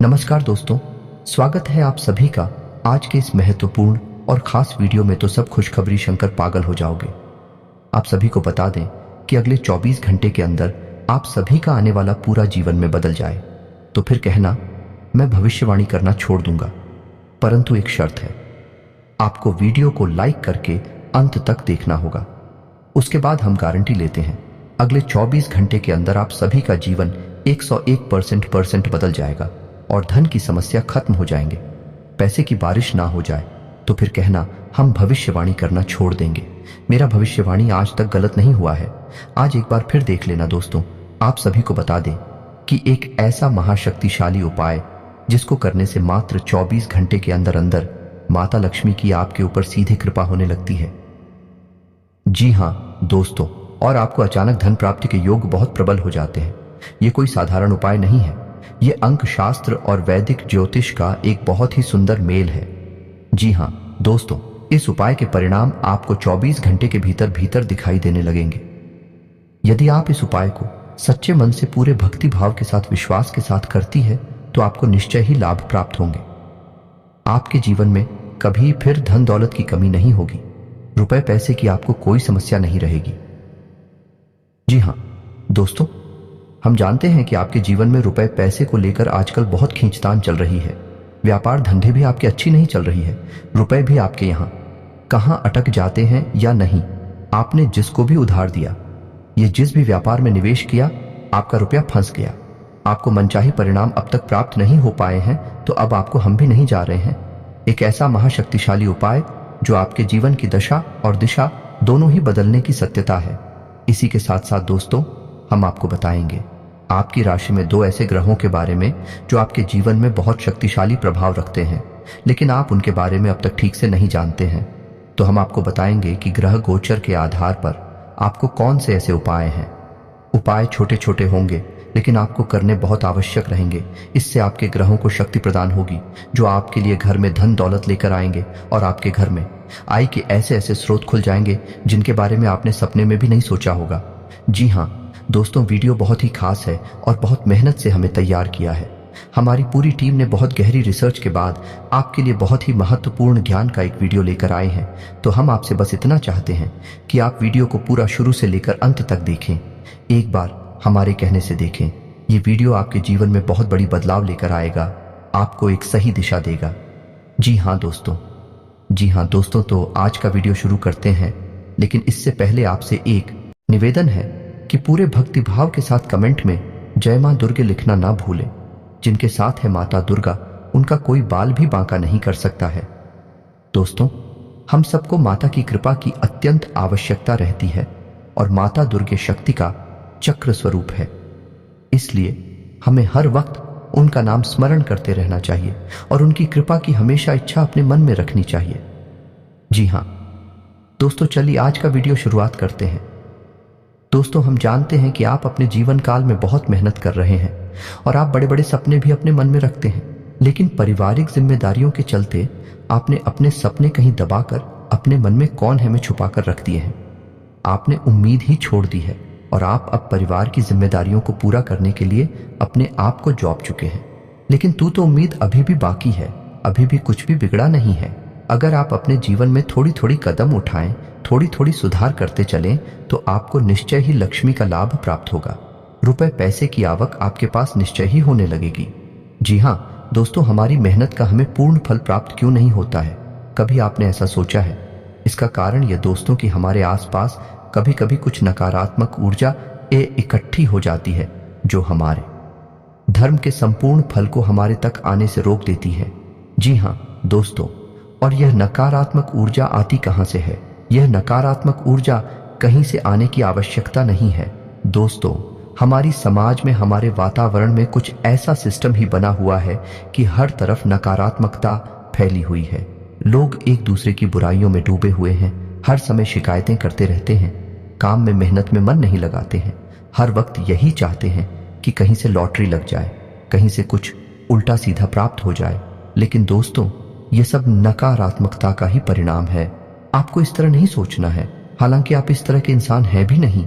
नमस्कार दोस्तों, स्वागत है आप सभी का आज के इस महत्वपूर्ण और खास वीडियो में। तो सब खुशखबरी शंकर पागल हो जाओगे। आप सभी को बता दें कि अगले 24 घंटे के अंदर आप सभी का आने वाला पूरा जीवन में बदल जाए। तो फिर कहना मैं भविष्यवाणी करना छोड़ दूंगा, परंतु एक शर्त है, आपको वीडियो को लाइक करके अंत तक देखना होगा। उसके बाद हम गारंटी लेते हैं अगले 24 घंटे के अंदर आप सभी का जीवन 101% बदल जाएगा और धन की समस्या खत्म हो जाएंगे। पैसे की बारिश ना हो जाए तो फिर कहना हम भविष्यवाणी करना छोड़ देंगे। मेरा भविष्यवाणी आज तक गलत नहीं हुआ है। आज एक बार फिर देख लेना दोस्तों। आप सभी को बता दें कि एक ऐसा महाशक्तिशाली उपाय जिसको करने से मात्र 24 घंटे के अंदर अंदर माता लक्ष्मी की आपके ऊपर सीधे कृपा होने लगती है। जी हाँ दोस्तों, और आपको अचानक धन प्राप्ति के योग बहुत प्रबल हो जाते हैं। ये कोई साधारण उपाय नहीं है, ये अंक शास्त्र और वैदिक ज्योतिष का एक बहुत ही सुंदर मेल है। जी हाँ दोस्तों, इस उपाय के परिणाम आपको 24 घंटे के भीतर भीतर दिखाई देने लगेंगे। यदि आप इस उपाय को सच्चे मन से पूरे भक्ति भाव के साथ विश्वास के साथ करती है तो आपको निश्चय ही लाभ प्राप्त होंगे। आपके जीवन में कभी फिर धन दौलत की कमी नहीं होगी। रुपए पैसे की आपको कोई समस्या नहीं रहेगी। जी हाँ दोस्तों, हम जानते हैं कि आपके जीवन में रुपए पैसे को लेकर आजकल बहुत खींचतान चल रही है। व्यापार धंधे भी आपके अच्छी नहीं चल रही है। रुपए भी आपके यहाँ कहाँ अटक जाते हैं या नहीं। आपने जिसको भी उधार दिया, ये जिस भी व्यापार में निवेश किया, आपका रुपया फंस गया। आपको मनचाही परिणाम अब तक प्राप्त नहीं हो पाए हैं, तो अब आपको हम भी नहीं जा रहे हैं। एक ऐसा महाशक्तिशाली उपाय जो आपके जीवन की दशा और दिशा दोनों ही बदलने की सत्यता है। इसी के साथ साथ दोस्तों, हम आपको बताएंगे आपकी राशि में 2 ऐसे ग्रहों के बारे में जो आपके जीवन में बहुत शक्तिशाली प्रभाव रखते हैं, लेकिन आप उनके बारे में अब तक ठीक से नहीं जानते हैं। तो हम आपको बताएंगे कि ग्रह गोचर के आधार पर आपको कौन से ऐसे उपाय हैं। उपाय छोटे छोटे होंगे, लेकिन आपको करने बहुत आवश्यक रहेंगे। इससे आपके ग्रहों को शक्ति प्रदान होगी जो आपके लिए घर में धन दौलत लेकर आएंगे और आपके घर में आय के ऐसे ऐसे स्रोत खुल जाएंगे जिनके बारे में आपने सपने में भी नहीं सोचा होगा। जी हाँ दोस्तों, वीडियो बहुत ही खास है और बहुत मेहनत से हमें तैयार किया है। हमारी पूरी टीम ने बहुत गहरी रिसर्च के बाद आपके लिए बहुत ही महत्वपूर्ण ज्ञान का एक वीडियो लेकर आए हैं। तो हम आपसे बस इतना चाहते हैं कि आप वीडियो को पूरा शुरू से लेकर अंत तक देखें। एक बार हमारे कहने से देखें। ये वीडियो आपके जीवन में बहुत बड़ी बदलाव लेकर आएगा, आपको एक सही दिशा देगा। जी हाँ दोस्तों, तो आज का वीडियो शुरू करते हैं। लेकिन इससे पहले आपसे एक निवेदन है कि पूरे भक्ति भाव के साथ कमेंट में जय मां दुर्गे लिखना ना भूलें। जिनके साथ है माता दुर्गा, उनका कोई बाल भी बांका नहीं कर सकता है। दोस्तों, हम सबको माता की कृपा की अत्यंत आवश्यकता रहती है और माता दुर्गे शक्ति का चक्र स्वरूप है। इसलिए हमें हर वक्त उनका नाम स्मरण करते रहना चाहिए और उनकी कृपा की हमेशा इच्छा अपने मन में रखनी चाहिए। जी हाँ दोस्तों, चलिए आज का वीडियो शुरुआत करते हैं। दोस्तों, हम जानते हैं कि आप अपने जीवन काल में बहुत मेहनत कर रहे हैं और आप बड़े बड़े सपने भी अपने मन में रखते हैं, लेकिन पारिवारिक जिम्मेदारियों के चलते आपने अपने सपने कहीं दबाकर अपने मन में कौन है में छुपाकर रख दिए हैं। आपने उम्मीद ही छोड़ दी है और आप अब परिवार की जिम्मेदारियों को पूरा करने के लिए अपने आप को जॉब चुके हैं। लेकिन तो उम्मीद अभी भी बाकी है, अभी भी कुछ भी बिगड़ा नहीं है। अगर आप अपने जीवन में थोड़ी थोड़ी कदम उठाएं, थोड़ी थोड़ी सुधार करते चलें, तो आपको निश्चय ही लक्ष्मी का लाभ प्राप्त होगा। रुपए पैसे की आवक आपके पास निश्चय ही होने लगेगी। जी हाँ दोस्तों, हमारी मेहनत का हमें पूर्ण फल प्राप्त क्यों नहीं होता है? कभी आपने ऐसा सोचा है? इसका कारण यह दोस्तों कि हमारे आसपास कभी कभी कुछ नकारात्मक ऊर्जा इकट्ठी हो जाती है जो हमारे धर्म के संपूर्ण फल को हमारे तक आने से रोक देती है। जी हाँ दोस्तों, और यह नकारात्मक ऊर्जा आती कहां से है? यह नकारात्मक ऊर्जा कहीं से आने की आवश्यकता नहीं है दोस्तों। हमारी समाज में, हमारे वातावरण में कुछ ऐसा सिस्टम ही बना हुआ है कि हर तरफ नकारात्मकता फैली हुई है। लोग एक दूसरे की बुराइयों में डूबे हुए हैं, हर समय शिकायतें करते रहते हैं, काम में मेहनत में मन नहीं लगाते हैं, हर वक्त यही चाहते हैं कि कहीं से लॉटरी लग जाए, कहीं से कुछ उल्टा सीधा प्राप्त हो जाए। लेकिन दोस्तों, ये सब नकारात्मकता का ही परिणाम है। आपको इस तरह नहीं सोचना है, हालांकि आप इस तरह के इंसान हैं भी नहीं।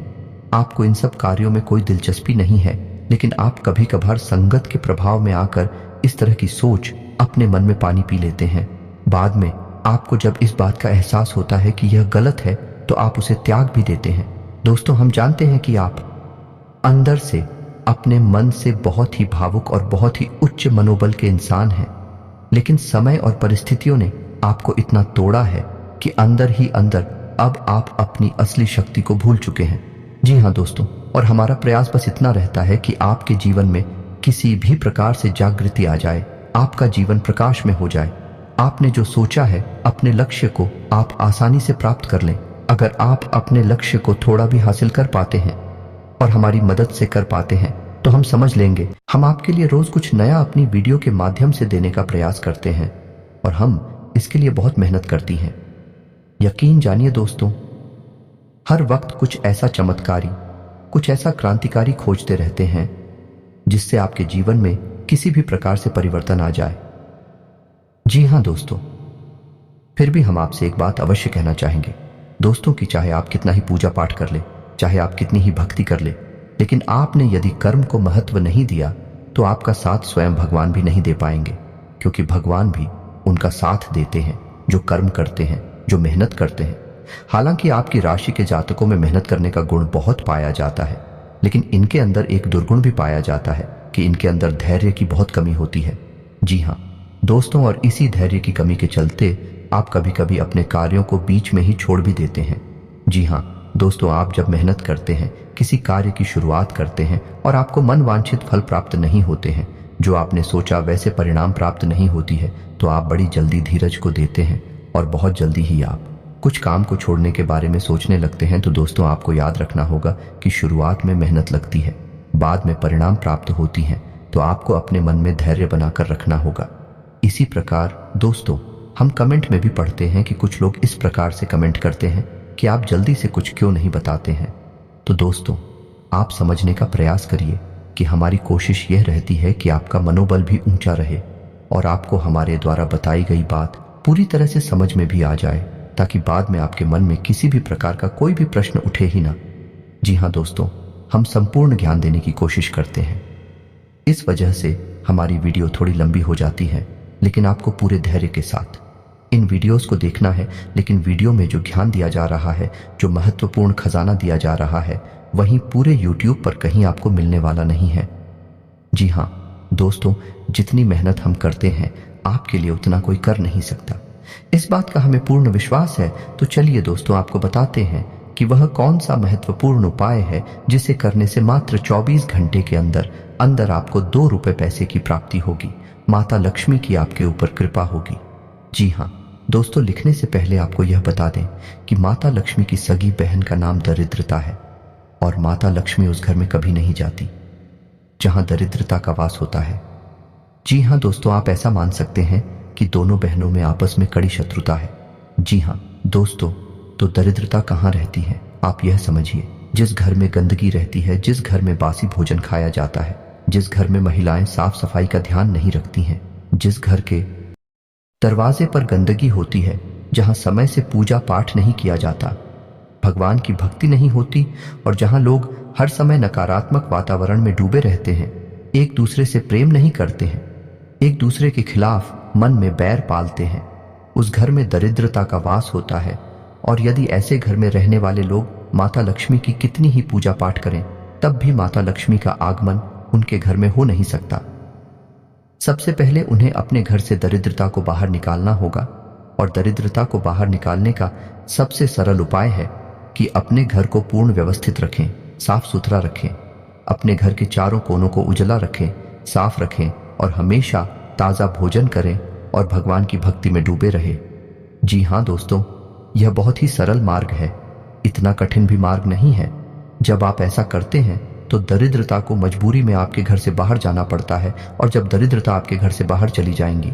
आपको इन सब कार्यों में कोई दिलचस्पी नहीं है, लेकिन आप कभी कभार संगत के प्रभाव में आकर इस तरह की सोच अपने मन में पानी पी लेते हैं। बाद में आपको जब इस बात का एहसास होता है कि यह गलत है तो आप उसे त्याग भी देते हैं। दोस्तों, हम जानते हैं कि आप अंदर से अपने मन से बहुत ही भावुक और बहुत ही उच्च मनोबल के इंसान हैं, लेकिन समय और परिस्थितियों ने आपको इतना तोड़ा है कि अंदर ही अंदर अब आप अपनी असली शक्ति को भूल चुके हैं। जी हाँ दोस्तों, और हमारा प्रयास बस इतना रहता है कि आपके जीवन में किसी भी प्रकार से जागृति आ जाए, आपका जीवन प्रकाश में हो जाए। आपने जो सोचा है, अपने लक्ष्य को आप आसानी से प्राप्त कर लें। अगर आप अपने लक्ष्य को थोड़ा भी हासिल कर पाते हैं और हमारी मदद से कर पाते हैं तो हम समझ लेंगे। हम आपके लिए रोज कुछ नया अपनी वीडियो के माध्यम से देने का प्रयास करते हैं और हम इसके लिए बहुत मेहनत करती हैं। यकीन जानिए दोस्तों, हर वक्त कुछ ऐसा चमत्कारी, कुछ ऐसा क्रांतिकारी खोजते रहते हैं जिससे आपके जीवन में किसी भी प्रकार से परिवर्तन आ जाए। जी हाँ दोस्तों, फिर भी हम आपसे एक बात अवश्य कहना चाहेंगे दोस्तों कि चाहे आप कितना ही पूजा पाठ कर ले, चाहे आप कितनी ही भक्ति कर ले, लेकिन आपने यदि कर्म को महत्व नहीं दिया तो आपका साथ स्वयं भगवान भी नहीं दे पाएंगे, क्योंकि भगवान भी उनका साथ देते हैं जो कर्म करते हैं, जो मेहनत करते हैं। हालांकि आपकी राशि के जातकों में मेहनत करने का गुण बहुत पाया जाता है, लेकिन इनके अंदर एक दुर्गुण भी पाया जाता है कि इनके अंदर धैर्य की बहुत कमी होती है। जी हाँ दोस्तों, और इसी धैर्य की कमी के चलते आप कभी कभी अपने कार्यों को बीच में ही छोड़ भी देते हैं। जी हाँ दोस्तों, आप जब मेहनत करते हैं, किसी कार्य की शुरुआत करते हैं और आपको मन वांछित फल प्राप्त नहीं होते हैं, जो आपने सोचा वैसे परिणाम प्राप्त नहीं होती है, तो आप बड़ी जल्दी धीरज को देते हैं और बहुत जल्दी ही आप कुछ काम को छोड़ने के बारे में सोचने लगते हैं। तो दोस्तों, आपको याद रखना होगा कि शुरुआत में मेहनत लगती है, बाद में परिणाम प्राप्त होती हैं, तो आपको अपने मन में धैर्य बनाकर रखना होगा। इसी प्रकार दोस्तों, हम कमेंट में भी पढ़ते हैं कि कुछ लोग इस प्रकार से कमेंट करते हैं कि आप जल्दी से कुछ क्यों नहीं बताते हैं। तो दोस्तों, आप समझने का प्रयास करिए कि हमारी कोशिश यह रहती है कि आपका मनोबल भी ऊंचा रहे और आपको हमारे द्वारा बताई गई बात पूरी तरह से समझ में भी आ जाए, ताकि बाद में आपके मन में किसी भी प्रकार का कोई भी प्रश्न उठे ही ना। जी हाँ दोस्तों, हम संपूर्ण ज्ञान देने की कोशिश करते हैं। इस वजह से हमारी वीडियो थोड़ी लंबी हो जाती है, लेकिन आपको पूरे धैर्य के साथ इन वीडियोस को देखना है। लेकिन वीडियो में जो ज्ञान दिया जा रहा है, जो महत्वपूर्ण खजाना दिया जा रहा है, वहीं पूरे YouTube पर कहीं आपको मिलने वाला नहीं है। जी हाँ दोस्तों, जितनी मेहनत हम करते हैं आपके लिए उतना कोई कर नहीं सकता। इस बात का हमें पूर्ण विश्वास है। तो चलिए दोस्तों, आपको बताते हैं कि वह कौन सा महत्वपूर्ण उपाय है जिसे करने से मात्र 24 घंटे के अंदर अंदर आपको 2 रुपए पैसे की प्राप्ति होगी, माता लक्ष्मी की आपके ऊपर कृपा होगी। जी हाँ दोस्तों, लिखने से पहले आपको यह बता दें कि माता लक्ष्मी की सगी बहन का नाम दरिद्रता है और माता लक्ष्मी उस घर में कभी नहीं जाती जहां दरिद्रता का वास होता है। जी हाँ दोस्तों, आप ऐसा मान सकते हैं कि दोनों बहनों में आपस में कड़ी शत्रुता है। जी हाँ दोस्तों, तो दरिद्रता कहाँ रहती है आप यह समझिए। जिस घर में गंदगी रहती है, जिस घर में बासी भोजन खाया जाता है, जिस घर में महिलाएं साफ सफाई का ध्यान नहीं रखती हैं, जिस घर के दरवाजे पर गंदगी होती है, जहां समय से पूजा पाठ नहीं किया जाता, भगवान की भक्ति नहीं होती और जहां लोग हर समय नकारात्मक वातावरण में डूबे रहते हैं, एक दूसरे से प्रेम नहीं करते हैं, एक दूसरे के खिलाफ मन में बैर पालते हैं, उस घर में दरिद्रता का वास होता है। और यदि ऐसे घर में रहने वाले लोग माता लक्ष्मी की कितनी ही पूजा पाठ करें, तब भी माता लक्ष्मी का आगमन उनके घर में हो नहीं सकता। सबसे पहले उन्हें अपने घर से दरिद्रता को बाहर निकालना होगा, और दरिद्रता को बाहर निकालने का सबसे सरल उपाय है कि अपने घर को पूर्ण व्यवस्थित रखें, साफ सुथरा रखें, अपने घर के चारों कोनों को उजला रखें, साफ रखें और हमेशा ताज़ा भोजन करें और भगवान की भक्ति में डूबे रहे। जी हाँ दोस्तों, यह बहुत ही सरल मार्ग है, इतना कठिन भी मार्ग नहीं है। जब आप ऐसा करते हैं तो दरिद्रता को मजबूरी में आपके घर से बाहर जाना पड़ता है, और जब दरिद्रता आपके घर से बाहर चली जाएंगी,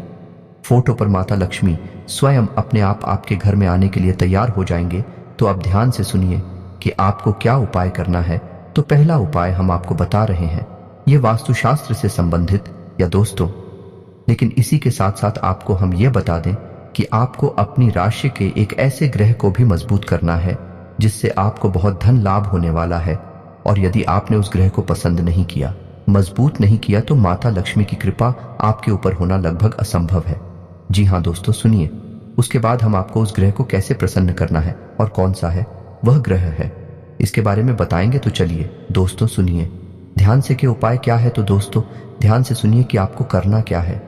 फोटो पर माता लक्ष्मी स्वयं अपने आप आपके घर में आने के लिए तैयार हो जाएंगे। तो अब ध्यान से सुनिए कि आपको क्या उपाय करना है। तो पहला उपाय हम आपको बता रहे हैं, यह वास्तुशास्त्र से संबंधित या दोस्तों, लेकिन इसी के साथ साथ आपको हम यह बता दें कि आपको अपनी राशि के एक ऐसे ग्रह को भी मजबूत करना है जिससे आपको बहुत धन लाभ होने वाला है। और यदि आपने उस ग्रह को पसंद नहीं किया मजबूत नहीं किया तो माता लक्ष्मी की कृपा आपके ऊपर होना लगभग असंभव है। जी हाँ दोस्तों, सुनिए। उसके बाद हम आपको उस ग्रह को कैसे प्रसन्न करना है और कौन सा है वह ग्रह है, इसके बारे में बताएंगे। तो चलिए दोस्तों सुनिए ध्यान से कि उपाय क्या है। तो दोस्तों ध्यान से सुनिए कि आपको करना क्या है।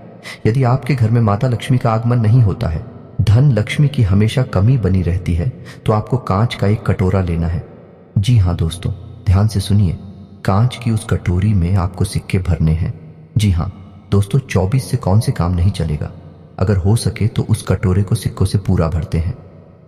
यदि आपके घर में माता लक्ष्मी का आगमन नहीं होता है, धन लक्ष्मी की हमेशा कमी बनी रहती है, तो आपको कांच का एक कटोरा लेना है। जी हाँ दोस्तों, ध्यान से सुनिए। कांच की उस कटोरी में आपको सिक्के भरने हैं। जी हाँ दोस्तों, 24 से कौन से काम नहीं चलेगा। अगर हो सके तो उस कटोरे को सिक्कों से पूरा भरते हैं।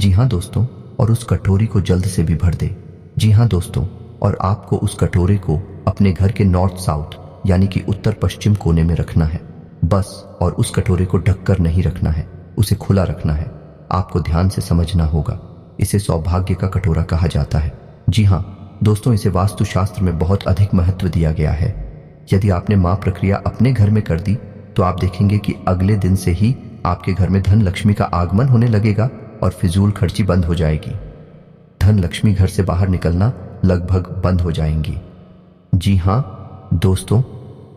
जी हाँ दोस्तों, और उस कटोरी को जल्द से भी भर दे। जी हाँ दोस्तों, और आपको उस कटोरे को अपने घर के नॉर्थ साउथ यानी कि उत्तर पश्चिम कोने में रखना है बस। और उस कटोरे को ढककर नहीं रखना है, उसे खुला रखना है। आपको ध्यान से समझना होगा। इसे सौभाग्य का कटोरा कहा जाता है। जी हाँ दोस्तों, इसे वास्तुशास्त्र में बहुत अधिक महत्व दिया गया है। यदि आपने मां प्रक्रिया अपने घर में कर दी तो आप देखेंगे कि अगले दिन से ही आपके घर में धन लक्ष्मी का आगमन होने लगेगा और फिजूल खर्ची बंद हो जाएगी। धन लक्ष्मी घर से बाहर निकलना लगभग बंद हो जाएंगी। जी हाँ दोस्तों,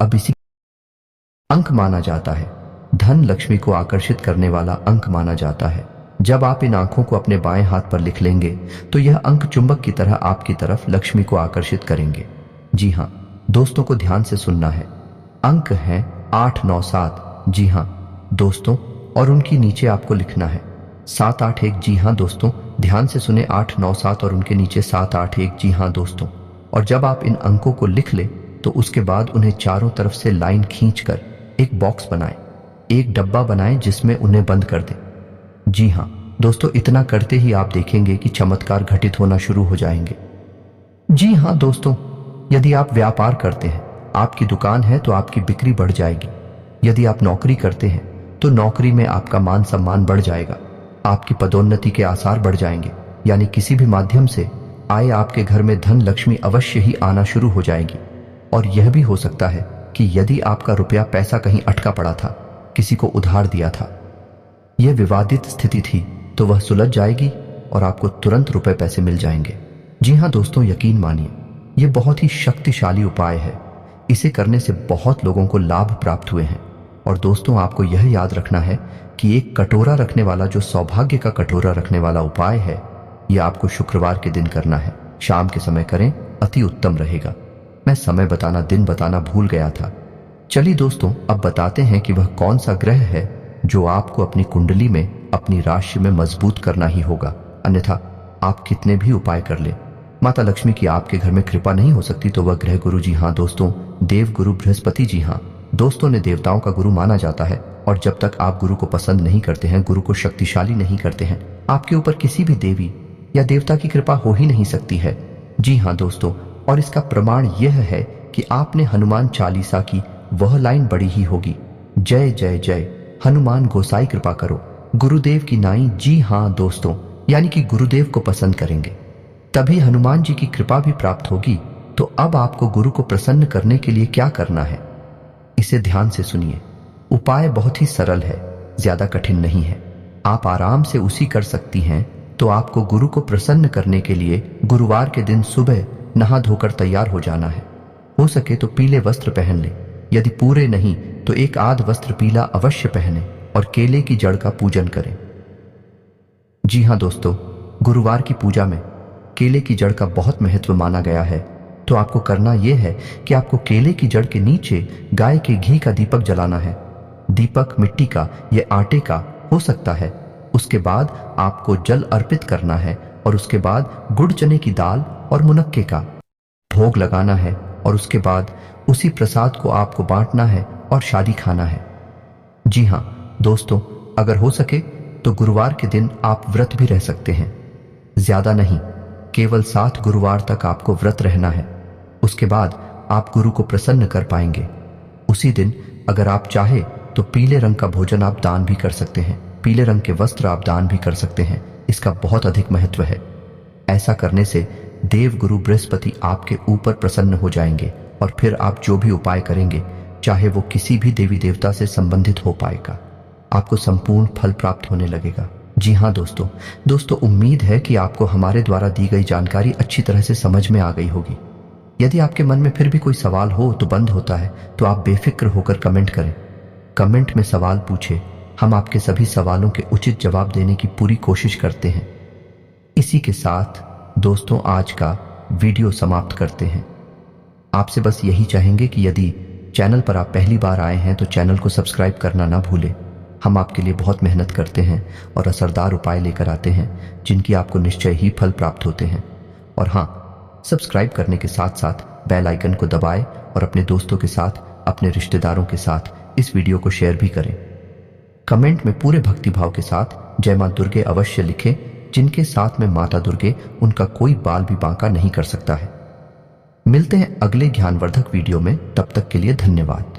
अब इसी अंक माना जाता है, धन लक्ष्मी को आकर्षित करने वाला अंक माना जाता है। जब आप इन आंखों को अपने बाएं हाथ पर लिख लेंगे तो यह अंक चुंबक की तरह आपकी तरफ लक्ष्मी को आकर्षित करेंगे। जी हाँ दोस्तों को ध्यान से सुनना है। अंक हैं 8, 9, 7। जी हाँ दोस्तों, और उनकी नीचे आपको लिखना है 7, 8, 1। जी हाँ दोस्तों, ध्यान से सुने। 8, 9, 7 और उनके नीचे 7, 8, 1। जी हाँ दोस्तों, और जब आप इन अंकों को लिख ले तो उसके बाद उन्हें चारों तरफ से लाइन खींचकर एक बॉक्स बनाएं, एक डब्बा बनाएं जिसमें उन्हें बंद कर दें। जी हाँ दोस्तों, इतना करते ही आप देखेंगे कि चमत्कार घटित होना शुरू हो जाएंगे। जी हाँ दोस्तों, यदि आप व्यापार करते हैं, आपकी दुकान है, तो आपकी बिक्री बढ़ जाएगी। यदि आप नौकरी करते हैं तो नौकरी में आपका मान सम्मान बढ़ जाएगा। आपकी पदोन्नति के आसार बढ़ जाएंगे, यानी किसी भी माध्यम से आए आपके घर में धन लक्ष्मी अवश्य ही आना शुरू हो जाएगी। और यह भी हो सकता है कि यदि आपका रुपया पैसा कहीं अटका पड़ा था, किसी को उधार दिया था, यह विवादित स्थिति थी, तो वह सुलझ जाएगी और आपको तुरंत रुपए पैसे मिल जाएंगे। जी हाँ दोस्तों, यकीन मानिए, यह बहुत ही शक्तिशाली उपाय है। इसे करने से बहुत लोगों को लाभ प्राप्त हुए हैं। और दोस्तों आपको यह याद रखना है कि एक कटोरा रखने वाला, जो सौभाग्य का कटोरा रखने वाला उपाय है, यह आपको शुक्रवार के दिन करना है। शाम के समय करें, अति उत्तम रहेगा। मैं समय बताना, दिन बताना भूल गया था। चलिए दोस्तों, अब बताते हैं कि वह कौन सा ग्रह है जो आपको अपनी कुंडली में, अपनी राशि में मजबूत करना ही होगा। अन्यथा आप कितने भी उपाय कर ले, माता लक्ष्मी की आपके घर में कृपा नहीं हो सकती। तो वह ग्रह गुरु, जी हाँ दोस्तों, देव गुरु बृहस्पति। जी हाँ दोस्तों, ने देवताओं का गुरु माना जाता है। और जब तक आप गुरु को पसंद नहीं करते हैं, गुरु को शक्तिशाली नहीं करते हैं, आपके ऊपर किसी भी देवी या देवता की कृपा हो ही नहीं सकती है। जी हाँ दोस्तों, और इसका प्रमाण यह है कि आपने हनुमान चालीसा की वह लाइन बड़ी ही होगी, जय जय जय हनुमान गोसाई कृपा करो गुरुदेव की नाई। जी हाँ दोस्तों, यानी कि गुरुदेव को पसंद करेंगे तभी हनुमान जी की कृपा भी प्राप्त होगी। तो अब आपको गुरु को प्रसन्न करने के लिए क्या करना है, इसे ध्यान से सुनिए। उपाय बहुत ही सरल है, ज्यादा कठिन नहीं है, आप आराम से उसी कर सकती हैं। तो आपको गुरु को प्रसन्न करने के लिए गुरुवार के दिन सुबह नहा धोकर तैयार हो जाना है। हो सके तो पीले वस्त्र पहन ले, यदि पूरे नहीं तो एक आध वस्त्र पीला अवश्य पहने और केले की जड़ का पूजन करें। जी हाँ दोस्तों, गुरुवार की पूजा में केले की जड़ का बहुत महत्व माना गया है। तो आपको करना यह है कि आपको केले की जड़ के नीचे गाय के घी का दीपक जलाना है। दीपक मिट्टी का या आटे का हो सकता है। उसके बाद आपको जल अर्पित करना है और उसके बाद गुड़ चने की दाल और मुनक्के का भोग लगाना है। और उसके बाद उसी प्रसाद को आपको बांटना है और शादी खाना है। जी हाँ दोस्तों, अगर हो सके तो गुरुवार के दिन आप व्रत भी रह सकते हैं। ज्यादा नहीं, केवल 7 गुरुवार तक आपको व्रत रहना है। उसके बाद आप गुरु को प्रसन्न कर पाएंगे। उसी दिन अगर आप चाहे तो पीले रंग का भोजन आप दान भी कर सकते हैं, पीले रंग के वस्त्र आप दान भी कर सकते हैं। इसका बहुत अधिक महत्व है। ऐसा करने से देव गुरु बृहस्पति आपके ऊपर प्रसन्न हो जाएंगे और फिर आप जो भी उपाय करेंगे, चाहे वो किसी भी देवी देवता से संबंधित हो पाएगा, आपको संपूर्ण फल प्राप्त होने लगेगा। जी हाँ दोस्तों, उम्मीद है कि आपको हमारे द्वारा दी गई जानकारी अच्छी तरह से समझ में आ गई होगी। यदि आपके मन में फिर भी कोई सवाल हो तो बंद होता है तो आप बेफिक्र होकर कमेंट करें। कमेंट में सवाल पूछे, हम आपके सभी सवालों के उचित जवाब देने की पूरी कोशिश करते हैं। इसी के साथ दोस्तों आज का वीडियो समाप्त करते हैं। आपसे बस यही चाहेंगे कि यदि चैनल पर आप पहली बार आए हैं तो चैनल को सब्सक्राइब करना ना भूलें। हम आपके लिए बहुत मेहनत करते हैं और असरदार उपाय लेकर आते हैं जिनकी आपको निश्चय ही फल प्राप्त होते हैं। और हाँ, सब्सक्राइब करने के साथ साथ बेल आइकन को दबाएं और अपने दोस्तों के साथ, अपने रिश्तेदारों के साथ इस वीडियो को शेयर भी करें। कमेंट में पूरे भक्तिभाव के साथ जय मां दुर्गे अवश्य लिखें। जिनके साथ में माता दुर्गे, उनका कोई बाल भी बांका नहीं कर सकता है। मिलते हैं अगले ज्ञानवर्धक वीडियो में, तब तक के लिए धन्यवाद।